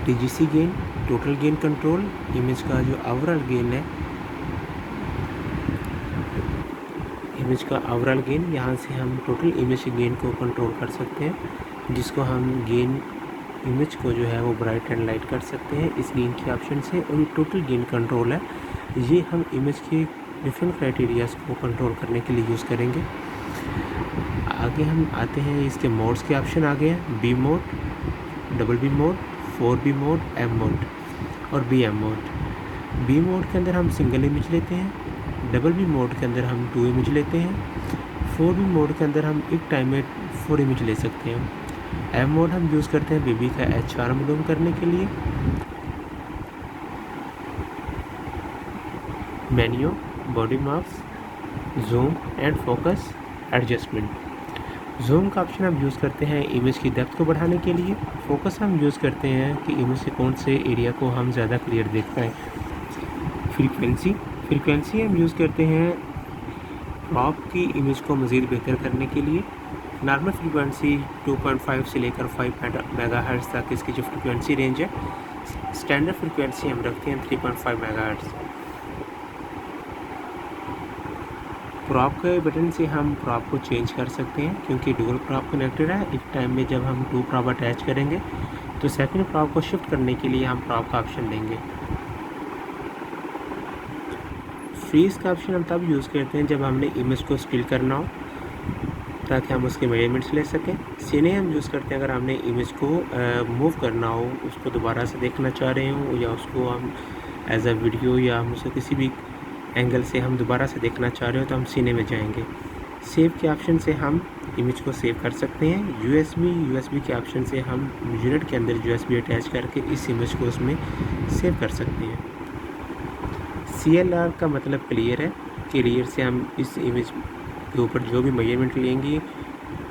TGC gain, total gain control, image का जो overall gain है, इमेज का ओवरऑल गेन, यहाँ से हम टोटल इमेज के गेन को कंट्रोल कर सकते हैं, जिसको हम गेन इमेज को जो है वो ब्राइट एंड लाइट कर सकते हैं इस गेन के ऑप्शन से। और ये टोटल गेन कंट्रोल है, ये हम इमेज के डिफरेंट क्राइटेरियाज को कंट्रोल करने के लिए यूज़ करेंगे। आगे हम आते हैं, इसके मोड्स के ऑप्शन आ गए हैं, B mode, double B mode, 4B mode, M mode और BM मोड। बी मोड के अंदर हम सिंगल इमेज लेते हैं, डबल बी मोड के अंदर हम 2 इमेज लेते हैं, 4B मोड के अंदर हम एक टाइम में 4 इमेज ले सकते हैं। M मोड हम यूज़ करते हैं बेबी का HR मालूम करने के लिए। Menu, body marks, zoom and focus adjustment. Zoom का ऑप्शन हम यूज़ करते हैं इमेज की डेप्थ को बढ़ाने के लिए। फोकस हम यूज़ करते हैं कि इमेज के कौन से एरिया को हम ज़्यादा क्लियर देख पाएँ। फ्रीक्वेंसी हम यूज़ करते हैं क्रॉप की इमेज को मज़ीद बेहतर करने के लिए। नॉर्मल फ्रीक्वेंसी 2.5 से लेकर 5 मेगाहर्ट्ज़ तक इसकी जो फ्रीक्वेंसी रेंज है। स्टैंडर्ड फ्रीक्वेंसी हम रखते हैं 3.5 मेगाहर्ट्ज़। क्रॉप के बटन से हम क्रॉप को चेंज कर सकते हैं, क्योंकि डुअल क्रॉप कनेक्टेड है। एक टाइम में जब हम 2 क्रॉप अटैच करेंगे तो सेकंड क्रॉप को शिफ्ट करने के लिए हम क्रॉप का ऑप्शन लेंगे। फ्रीज का ऑप्शन हम तब यूज़ करते हैं जब हमने इमेज को स्टिल करना हो, ताकि हम उसके मेजरमेंट्स ले सकें। सीने हम यूज़ करते हैं अगर हमने इमेज को मूव करना हो, उसको दोबारा से देखना चाह रहे हो, या उसको हम एज अ वीडियो या हम उसे किसी भी एंगल से हम दोबारा से देखना चाह रहे हो तो हम सीने में जाएंगे। सेव के ऑप्शन से हम इमेज को सेव कर सकते हैं। यूएसबी के ऑप्शन से हम यूनिट के अंदर यूएसबी अटैच करके इस इमेज को उसमें सेव कर सकते हैं। CLR का मतलब क्लियर है। क्लियर से हम इस इमेज के ऊपर जो भी मेजरमेंट लेंगे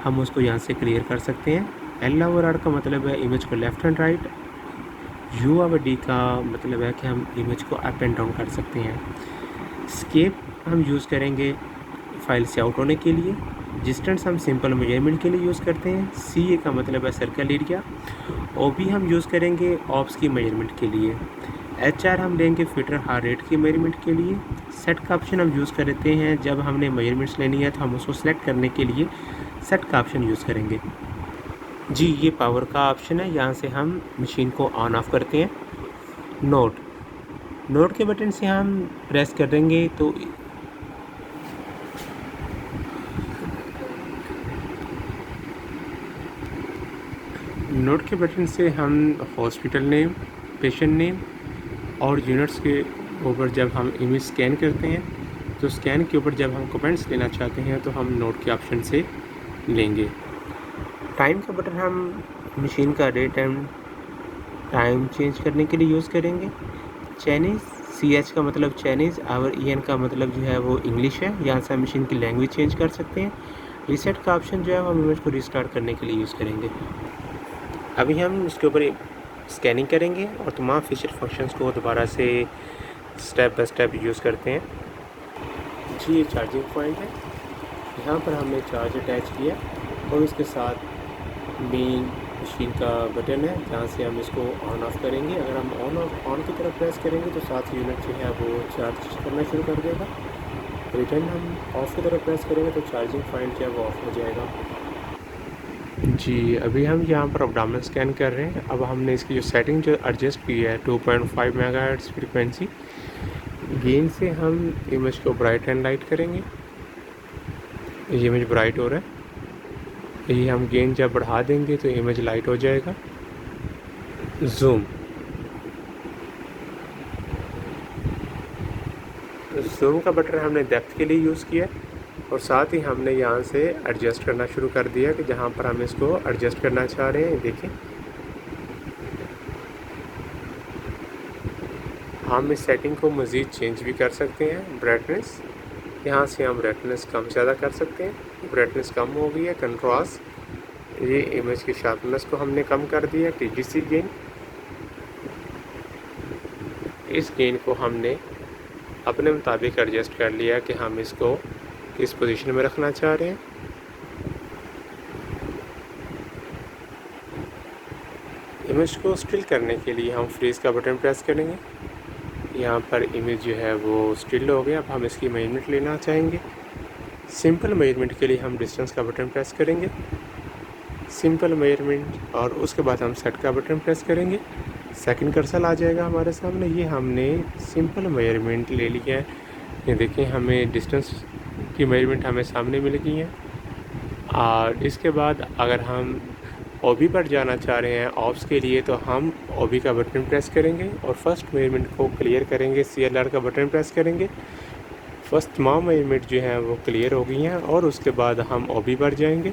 हम उसको यहाँ से क्लियर कर सकते हैं। LR का मतलब है इमेज को लेफ़्ट एंड राइट। UD का मतलब है कि हम इमेज को अप एंड डाउन कर सकते हैं। स्केप हम यूज़ करेंगे फाइल से आउट होने के लिए। डिस्टेंस हम सिंपल मेजरमेंट के लिए यूज़ करते हैं। CA का मतलब है सर्कल एरिया। OB हम यूज़ करेंगे ऑप्स की मेजरमेंट के लिए। HR हम लेंगे फिटर हार्ट रेट की मेजरमेंट के लिए। सेट का ऑप्शन हम यूज़ करते हैं जब हमने मेजरमेंट्स लेनी है तो हम उसको सेलेक्ट करने के लिए सेट का ऑप्शन यूज़ करेंगे। जी, ये पावर का ऑप्शन है, यहाँ से हम मशीन को ऑन ऑफ करते हैं। नोट के बटन से हम प्रेस करेंगे तो नोट के बटन से हम हॉस्पिटल नेम, पेशेंट नेम और यूनिट्स के ऊपर जब हम इमेज स्कैन करते हैं तो स्कैन के ऊपर जब हम कमेंट्स लेना चाहते हैं तो हम नोट के ऑप्शन से लेंगे। टाइम का बटन हम मशीन का डेट एंड टाइम चेंज करने के लिए यूज़ करेंगे। चाइनीज़, CH का मतलब चाइनीज़ और EN का मतलब जो है वो इंग्लिश है। यहाँ से हम मशीन की लैंग्वेज चेंज कर सकते हैं। रीसेट का ऑप्शन जो है हम इमेज को रिस्टार्ट करने के लिए यूज़ करेंगे। अभी हम इसके ऊपर स्कैनिंग करेंगे और तमाम फीचर फंक्शंस को दोबारा से स्टेप बाय स्टेप यूज़ करते हैं। जी, ये चार्जिंग पॉइंट है। यहाँ पर हमने चार्ज अटैच किया और इसके साथ मेन मशीन का बटन है जहाँ से हम इसको ऑन ऑफ करेंगे। अगर हम ऑन की तरफ प्रेस करेंगे तो साथ यूनिट जो है वो चार्ज करना शुरू कर देगा। रिटर्न हम ऑफ की तरफ प्रेस करेंगे तो चार्जिंग पॉइंट जो है वो ऑफ हो जाएगा। जी, अभी हम यहाँ पर एब्डोमिनल स्कैन कर रहे हैं। अब हमने इसकी जो सेटिंग जो एडजस्ट की है 2.5 मेगाहर्ट्ज़ फ्रीक्वेंसी गेन से हम इमेज को ब्राइट एंड लाइट करेंगे। ये इमेज ब्राइट हो रहा है, ये हम गेन जब बढ़ा देंगे तो इमेज लाइट हो जाएगा। जूम का बटन हमने डेप्थ के लिए यूज़ किया और साथ ही हमने यहाँ से एडजस्ट करना शुरू कर दिया कि जहाँ पर हम इसको एडजस्ट करना चाह रहे हैं। देखें, हम इस सेटिंग को मज़ीद चेंज भी कर सकते हैं। ब्राइटनेस, यहाँ से हम ब्राइटनेस कम ज़्यादा कर सकते हैं। ब्राइटनेस कम हो गई है। कंट्रास्ट, ये इमेज की शार्पनेस को हमने कम कर दिया। TGC गेन, इस गेन को हमने अपने मुताबिक एडजस्ट कर लिया कि हम इसको किस पोजीशन में रखना चाह रहे हैं। इमेज को स्टिल करने के लिए हम फ्रीज़ का बटन प्रेस करेंगे। यहाँ पर इमेज जो है वो स्टिल हो गया। अब हम इसकी मेजरमेंट लेना चाहेंगे। सिंपल मेजरमेंट के लिए हम डिस्टेंस का बटन प्रेस करेंगे, सिंपल मेजरमेंट, और उसके बाद हम सेट का बटन प्रेस करेंगे। सेकंड कर्सर आ जाएगा हमारे सामने। ये हमने सिंपल मेजरमेंट ले लिया है। ये देखें, हमें डिस्टेंस की मेजरमेंट हमें सामने मिल गई है। और इसके बाद अगर हम ओबी पर जाना चाह रहे हैं ऑप्स के लिए, तो हम ओबी का बटन प्रेस करेंगे और फर्स्ट मेजरमेंट को क्लियर करेंगे। CLR का बटन प्रेस करेंगे। फर्स्ट तमाम मेजरमेंट जो हैं वो क्लियर हो गई हैं और उसके बाद हम ओबी पर जाएंगे।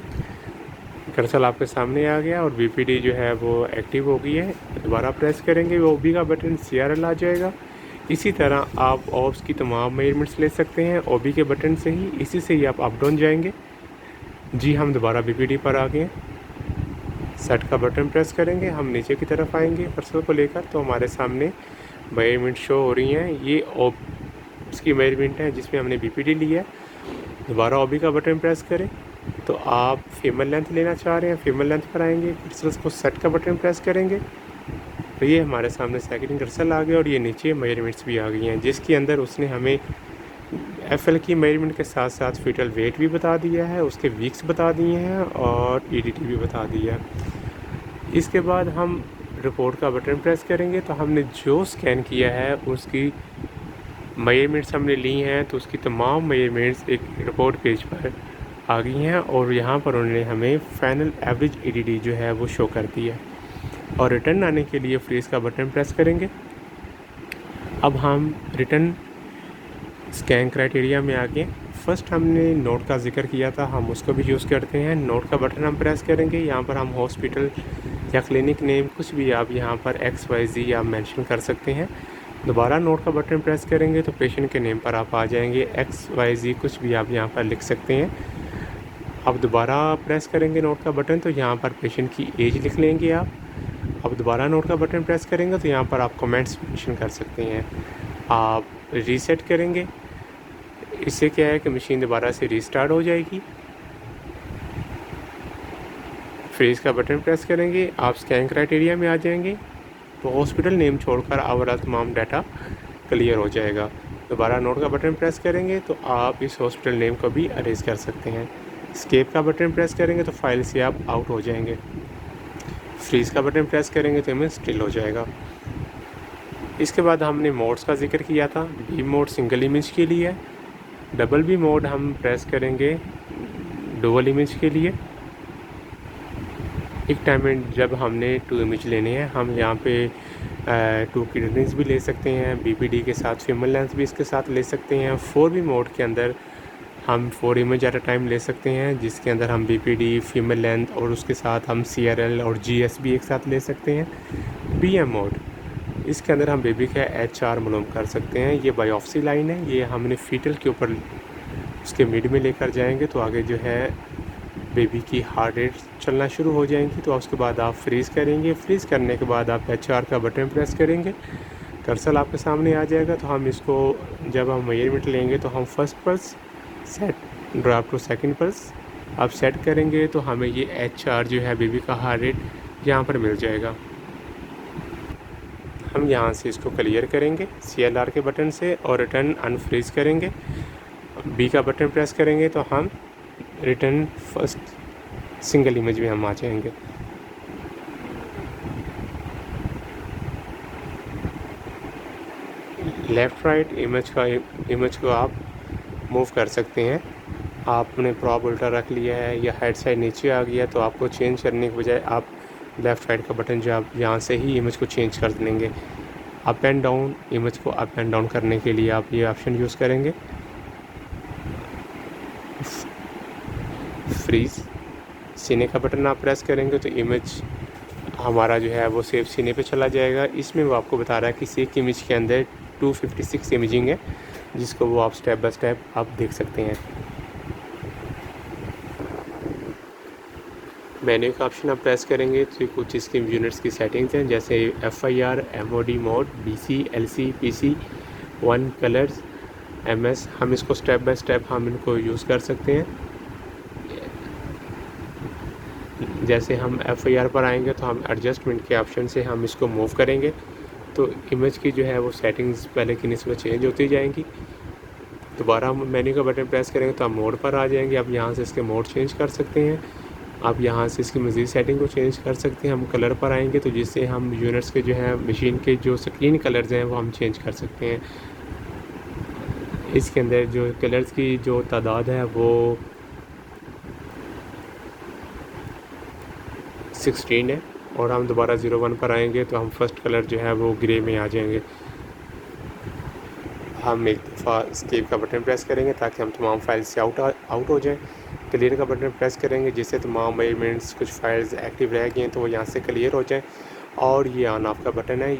कर्सर आपके सामने आ गया और BPD जो है वो एक्टिव हो गई है। दोबारा प्रेस करेंगे, ओबी का बटन CRL आ जाएगा। इसी तरह आप ऑप्स की तमाम मेजरमेंट्स ले सकते हैं ओबी के बटन से ही। इसी से ही आप अप डाउन जाएंगे। जी, हम दोबारा BPD पर आ गए। सेट का बटन प्रेस करेंगे, हम नीचे की तरफ आएंगे कर्सर को लेकर, तो हमारे सामने मेजरमेंट शो हो रही हैं। ये ऑप्स की मेजरमेंट है जिसमें हमने BPD लिया है। दोबारा ओबी का बटन प्रेस करें तो आप फीमेल लेंथ लेना चाह रहे हैं, फीमेल लेंथ पर आएंगे। कर्सर को सेट का बटन प्रेस करेंगे तो ये हमारे सामने सेकंड कर्सर आ गया और ये नीचे मेजरमेंट्स भी आ गई हैं, जिसके अंदर उसने हमें FL की मेजरमेंट के साथ साथ फीटल वेट भी बता दिया है, उसके वीक्स बता दिए हैं और EDT भी बता दिया है। इसके बाद हम रिपोर्ट का बटन प्रेस करेंगे तो हमने जो स्कैन किया है उसकी मेजरमेंट्स हमने ली हैं, तो उसकी तमाम मेजरमेंट्स एक रिपोर्ट पेज पर आ गई हैं और यहाँ पर उन्होंने हमें फाइनल एवरेज EDT जो है वो शो कर दी है। और रिटर्न आने के लिए फ्रीज़ का बटन प्रेस करेंगे। अब हम रिटर्न स्कैन क्राइटेरिया में आ गए। फर्स्ट हमने नोट का जिक्र किया था, हम उसको भी यूज़ करते हैं। नोट का बटन हम प्रेस करेंगे। यहाँ पर हम हॉस्पिटल या क्लिनिक नेम कुछ भी आप यहाँ पर XYZ आप मेंशन कर सकते हैं। दोबारा नोट का बटन प्रेस करेंगे तो पेशेंट के नेम पर आप आ जाएंगे। XYZ कुछ भी आप यहाँ पर लिख सकते हैं। अब दोबारा प्रेस करेंगे नोट का बटन तो यहाँ पर पेशेंट की एज लिख लेंगे आप। अब दोबारा नोट का बटन प्रेस करेंगे तो यहाँ पर आप कमेंट्स मेंशन कर सकते हैं। आप रीसेट करेंगे, इससे क्या है कि मशीन दोबारा से रीस्टार्ट हो जाएगी। फ्रीज का बटन प्रेस करेंगे, आप स्कैन क्राइटेरिया में आ जाएंगे तो हॉस्पिटल नेम छोड़कर ओवरऑल तमाम डाटा क्लियर हो जाएगा। दोबारा नोट का बटन प्रेस करेंगे तो आप इस हॉस्पिटल नेम को भी अरेज कर सकते हैं। स्केप का बटन प्रेस करेंगे तो फाइल से आप आउट हो जाएंगे। फ्रीज का बटन प्रेस करेंगे तो इमेज स्टिल हो जाएगा। इसके बाद हमने मोड्स का जिक्र किया था। B मोड सिंगल इमेज के लिए है, डबल B मोड हम प्रेस करेंगे डुअल इमेज के लिए। एक टाइम में जब हमने 2 इमेज लेने हैं, हम यहाँ पे 2 किडनीज भी ले सकते हैं, BPD के साथ फीमेल लेंथ भी इसके साथ ले सकते हैं। 4B मोड के अंदर हम 4 इमेज एट अ टाइम ले सकते हैं, जिसके अंदर हम BPD, फीमेल लेंथ और उसके साथ हम CRL और GS भी एक साथ ले सकते हैं। BM मोड, इसके अंदर हम बेबी का HR मालूम कर सकते हैं। ये बायोप्सी लाइन है, ये हमने फीटल के ऊपर उसके मिड में लेकर जाएंगे तो आगे जो है बेबी की हार्ट रेट चलना शुरू हो जाएंगी। तो उसके बाद आप फ्रीज़ करेंगे। फ्रीज़ करने के बाद आप HR का बटन प्रेस करेंगे, कर्सर आपके सामने आ जाएगा। तो हम इसको जब हम मेजरमेंट लेंगे तो हम first pulse set, drop to second pulse आप सेट करेंगे तो हमें ये HR जो है बेबी का हार्ट रेट यहाँ पर मिल जाएगा। हम यहाँ से इसको क्लियर करेंगे CLR के बटन से और रिटर्न अनफ्रीज करेंगे। B का बटन प्रेस करेंगे तो हम रिटर्न फर्स्ट सिंगल इमेज में हम आ जाएंगे। लेफ़्ट राइट इमेज को आप मूव कर सकते हैं। आपने प्रॉप उल्टा रख लिया है या हेड साइड नीचे आ गया तो आपको चेंज करने के बजाय आप लेफ़्ट राइट का बटन जो आप यहाँ से ही इमेज को चेंज कर देंगे। अप एंड डाउन, इमेज को अप एंड डाउन करने के लिए आप ये ऑप्शन यूज़ करेंगे। फ्रीज, सीने का बटन आप प्रेस करेंगे तो इमेज हमारा जो है वो सेव सीने पे चला जाएगा। इसमें वो आपको बता रहा है कि एक इमेज के अंदर 256 इमेजिंग है, जिसको वो आप स्टेप बाय स्टेप आप देख सकते हैं। मेन्यू का ऑप्शन आप प्रेस करेंगे तो कुछ इसके यूनिट्स की सेटिंग्स हैं, जैसे FIR, MOD mode, BC, LC, PC, 1 colours, MS। हम इसको स्टेप बाय स्टेप हम इनको यूज़ कर सकते हैं। जैसे हम FIR पर आएंगे तो हम एडजस्टमेंट के ऑप्शन से हम इसको मूव करेंगे तो इमेज की जो है वो सेटिंग्स पहले की निस्बत चेंज होती जाएंगी। दोबारा हम मेन्यू का बटन प्रेस करेंगे तो हम मोड पर आ जाएंगे। आप यहाँ से इसके मोड चेंज कर सकते हैं। आप यहाँ से इसकी मज़ीद सेटिंग को चेंज कर सकते हैं। हम कलर पर आएंगे तो जिससे हम यूनिट्स के जो है मशीन के जो स्क्रीन कलर्स हैं वो हम चेंज कर सकते हैं। इसके अंदर जो कलर्स की जो तादाद है वो 16 है। और हम दोबारा 01 पर आएंगे तो हम फर्स्ट कलर जो है वो ग्रे में आ जाएंगे। हम एक दफ़ा एस्केप का बटन प्रेस करेंगे ताकि हम तमाम फाइल से आउट हो जाएं। क्लियर का बटन प्रेस करेंगे जिससे तमाम एलिमेंट्स कुछ फाइल्स एक्टिव रह गए हैं तो वो यहाँ से क्लियर हो जाएं। और ये ऑन ऑफ का बटन है।